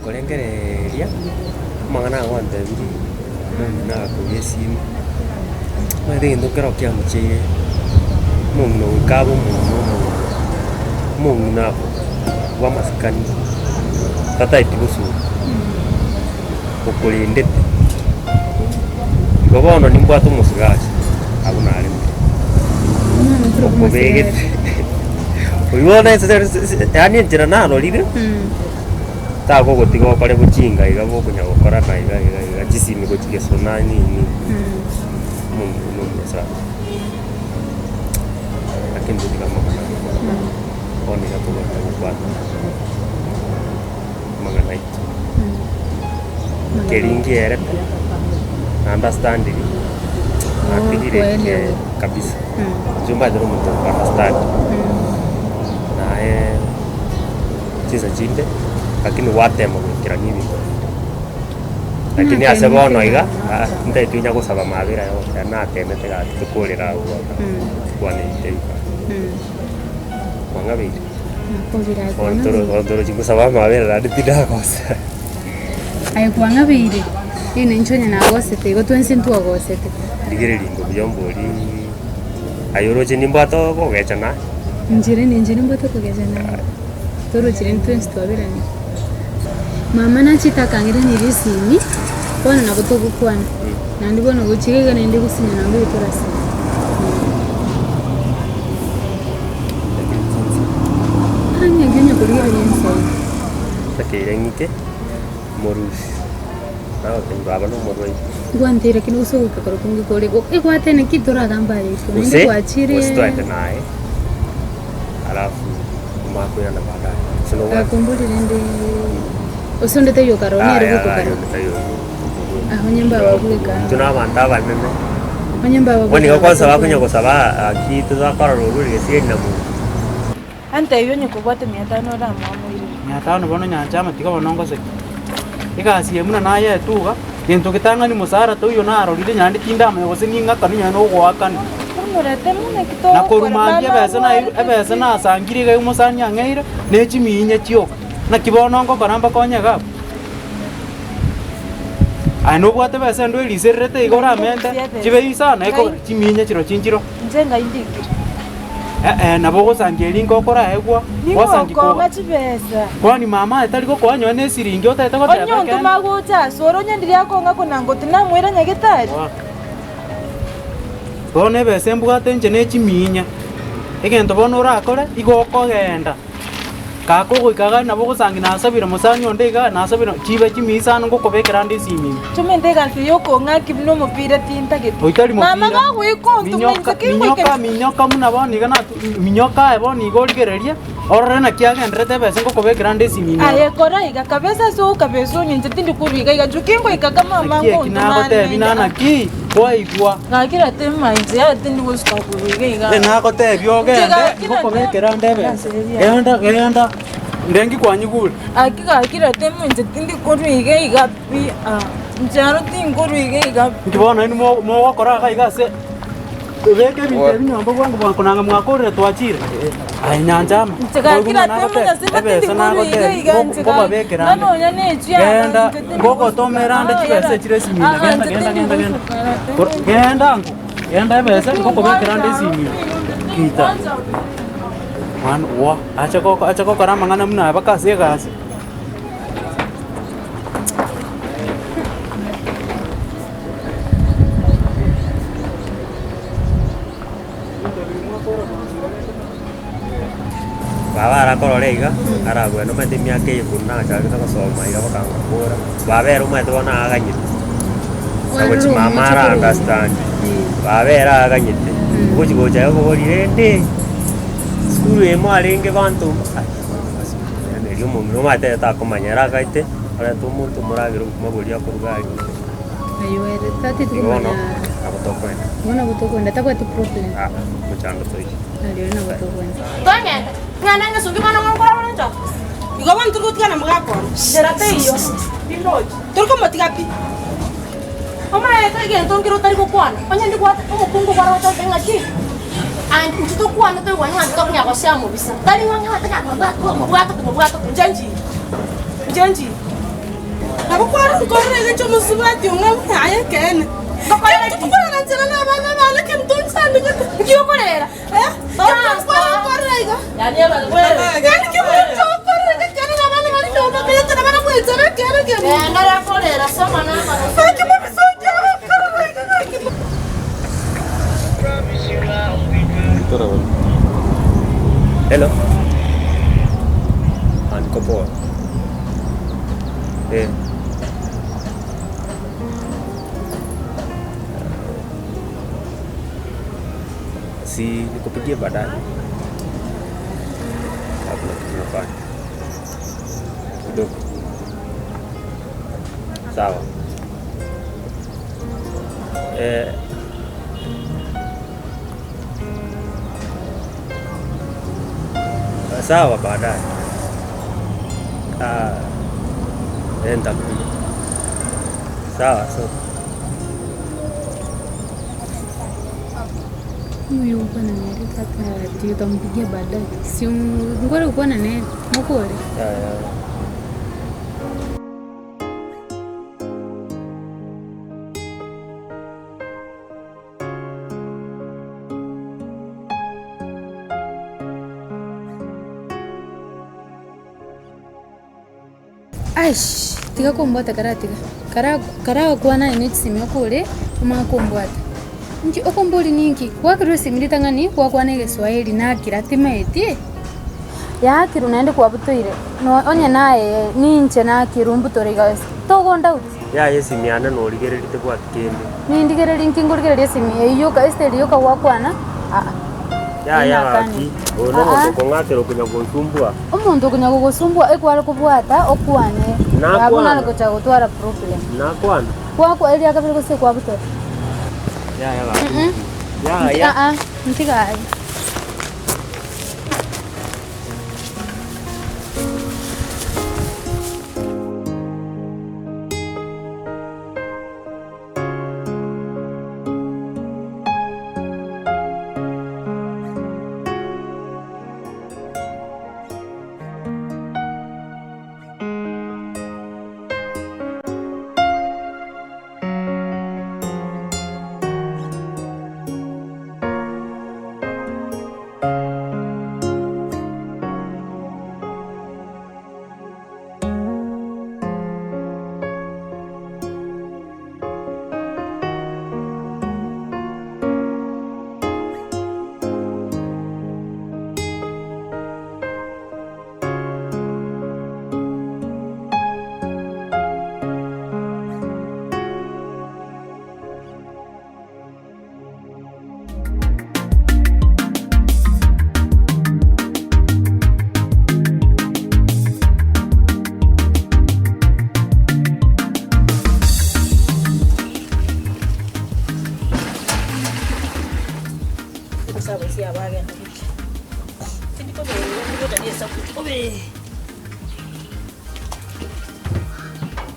korengereria mang'ana ng'onte biri mong'ina akogia esimu maete gento kero kiamocheire mong'ina oikaba mong'ina abo bwa masikani tataeti gosura okorendete igo bono nimbwate omosigasi abwo naremire okobegete oibona yaani enchera narorire tagogotiga okore bochinga iga bokonya gokora na iga chisimi gochigesona nini nomesa lakini ndiga magana oni gatugota gokwata magana iki keringi erete understanding atigire kabisa jumba dero mtu understand nae chisa chinde lakini watema gwikira nibi lakini asebono iga ndaitunya gusaba mabira yo na temete ga tukurira ugo kwane iteka mwangabiri ontoro chingusaba mabira nditida kosa ayo kwangabiri ine nchonya na gosete go twensi ntu gosete digire lingo byombori ayoroje nimbato kogecha na njire nimbato kogecha na toro chire twensi twabirani mama nachitakangire nirisimi bona nagotogukwana nandi bona gochigega nende gusinya nambe bitorasi hanya genya kuriga nyensa takire ngike morusi nawo tengaba no moroi gwantira kino uso ukakaro kungi kore go ekwatene kitora gamba yetu nende kwachire usitwende naye alafu makwira na baadaye sino akumbuli nende usonde tayo karoni ari gukukaro aho nyemba babuga tuna banda banene nyemba babuga wani gakwanza bakunya gusaba kitu zakora rururi gesiye na mu anta iyo nyukubwate 500 ora mwamwire 500 bono nyanja matiga bonongo se ikasiye muna naye tuga gento gitangani musara to yo narorire nyandi tinda me gose ninga kanunya no gwakani murete mune kito na korumangia besa na sangire ga musanya ngeire ne chiminya chio na kibonongo baramba konyaga ano bwate besa ndo iliserete igora mente chibeisa na eko chiminya chiro chinchiro nzenga indiki nabo sangelinga okora egwa wasangiko bachibesa kwani mama etali ko kwanywa ne siringi otete ko tebe onyo ntumaguta soro nyendiri yakonga kunango tinamwira nyagitari bone bese mbwate nje ne chiminya egento bono urakore igoko genda kako goikaga nabo gosangi nasabira musani ondega nasabira chibe chimisano ngokobekera ndi simi tumende gantu yoko ngaki bino mupira tinta gitu oitali mupira mama gago iko minyoka muna boni gana minyoka eboni igoligereria orre na kiagendrete bese ngokobekera ndi simi aye kora iga kabesa so kabeso nyinze tindi kubiga iga jukingo ikagama mango ntumane binana ki kwaigwa ngakira tema inze ya tindi gusta kubiga iga nagote byogende ngokobekera ndebese genda ndengi kwanyigura akira tema inze tindi kubiga iga pi njaro tindi kubiga iga ndibona ni mo gokora ga igase ubeke binte binyombo bwangu bwankunanga mwakorere twachire ai nyanjama kira tema nyasema tindi kubiga iga ngoko bekera nanonya nechi genda ngoko tomerande chibese chire simina genda bese ngoko bekera ndi simina kita man wa acha koko ramangana muna bakase gase baba arakorore iga aragwe no mate myake yikuna cha gita gusoma iga bakangura babera umwe tubona aganyite sabachi mama ara understand babera aganyite ugochi gocha yo gorire ndi skuru emo arenge bantu ndio mungu mate ta komanyara gaite ara tumuntu muragiro kumaguri akurugari ayo tati tukumanya abutokwenda mwana butokwenda takwa tu problem muchando toichi ndio na butokwenda Tonya, ngana ngasungi mana ngora mana njo. Igo wan turko tika na mga ko. Derate iyo. Pindoji. Turko matigapi. Oma eka gen tongiro tari ko kwana. Onya ndi kwa omukungu kwa wata tenga chi. An kuto kwana to wanya to nya ko shamu bisa. Tari wanya wata ka mabako, mabako njanji. Njanji. Nabo kwara korre ke musubati unga haya kene. Kakwara tukwana tsela na bana bale ke mtonsa ndike. Kyo korera. Kwara korre ga. Yani aba kwera. Yani ke mtonsa korre ke kana na bana bale ndo ba pele tana bana mwetsera kene kene. Ngara korera sama na ba. Ke mo bisoja korre ga. Hello. Anko poa. Si nikupigie baadaye. Kabla tunafanya. Kidogo. Sawa. Sawa baadaye. Nitakupigia. Sawa, sawa. Huyu uko na nere kaka tutampigia baadaye. Si ngore uko na nere mukore. Ya. Aish, tiga kumbwata karatiga. Kara kwa na ine tsime kule uma kumbwata. Nji okomboli ninki wakiro similita ngani kwa nege Swahili na kiratimeti. Ya kiru naende kwa butoire. No onya nae ninche na kirumbu toriga. Togonda uti. Ya yesi miana no ligererite kwa kende. Ni ndigereri nkingurigere simi iyo ka esteli yo ka wakwana. Ya gaki. Ono kongatero kunya gosumbua. Omuntu kunya gosumbua ekwala kubwata okwane. Abuna nako cha gutwara problem. Nakwana. Kwa eli akabiri kose kwa butoire. Ya. Ntiga.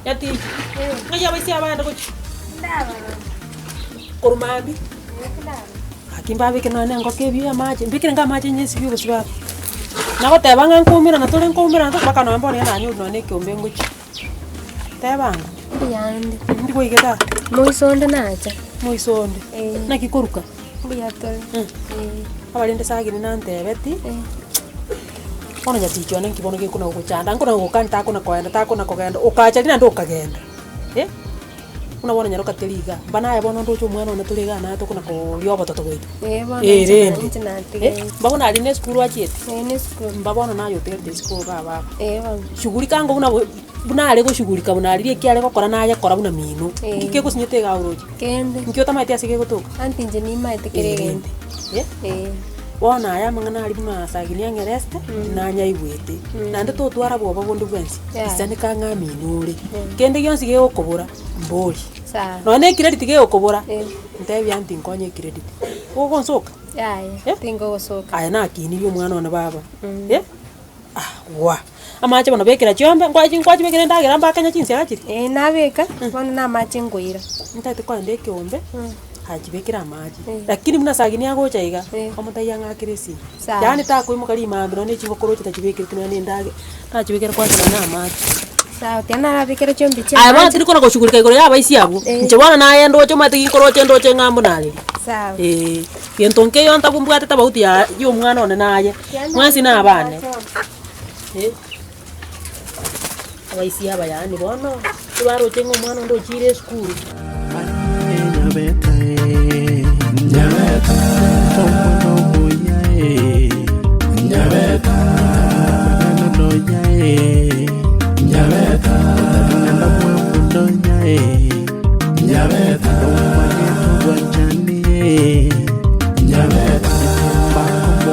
Yati. Ngaya basi abanda kuchi. Ndaba. Kurumambi. Akimba bike nane ngoke biya maji. Mbikire nga maji nyesi biyo busba. Nako tebanga nkumira na tole nkumira ndo baka no mbone na nyu none kyombe nguchi. Tebanga. Yandi. Ndi koigeta. Moisonde nacha. Moisonde. Na kikoruka. Mbuya tole. Abalinde sagini nantebeti. Ona nyati chone nkibono ke kuna guchanda nkuna gukanta kuna kwenda ta kuna kugenda ukacha dina ndo kagenda una bona nyaroka teliga bana ya bona ndo chumwana ona tuliga na to kuna ko lyobo to gwetu babona ali ne skuru achete ne skuru babona nayo telde skuru baba shughuli kango buna ale go shughuli ka buna ali kiale ko kora naja kora buna mino kike ko sinyete ga uroji kende nkyo tamaite asike gotoka anti nje ni maite keregende wona aya mangana ali buna sagini angereste nanya ibwete nande to twara boba bondu bwensi isani kanga minuri kende yonsi ge okobora mboli none credit ge okobora ntebi anti nkonye credit ugonsoka tingo gosoka aya nakini byo mwana ona baba wa amache bono bekera chombe ngwachi bekera ndagira mbakanya chinse gachiri nabeka bono na mache ngoira ntate kwa ndeke ombe hajibekera maji lakini muna sagini yago chaiga omutai ngakirisi yani ta ko imukali mambiro ne chibo koro chitajibekera tunane ndage tajibekera kwa na maji Sawa, tena rapikira chombi cha. Aya bana tiri kona kushughulika igoro ya baisi yabo. Nche bwana naye ndo choma tiki koro chendo chengambo nali. Sawa. Yento nke yonta kumbwate tabauti ya yo mwana one naye. Mwasi na abane. Baisi yaba yani bono. Tubaro chengo mwana ndo chire school. Nyabeta,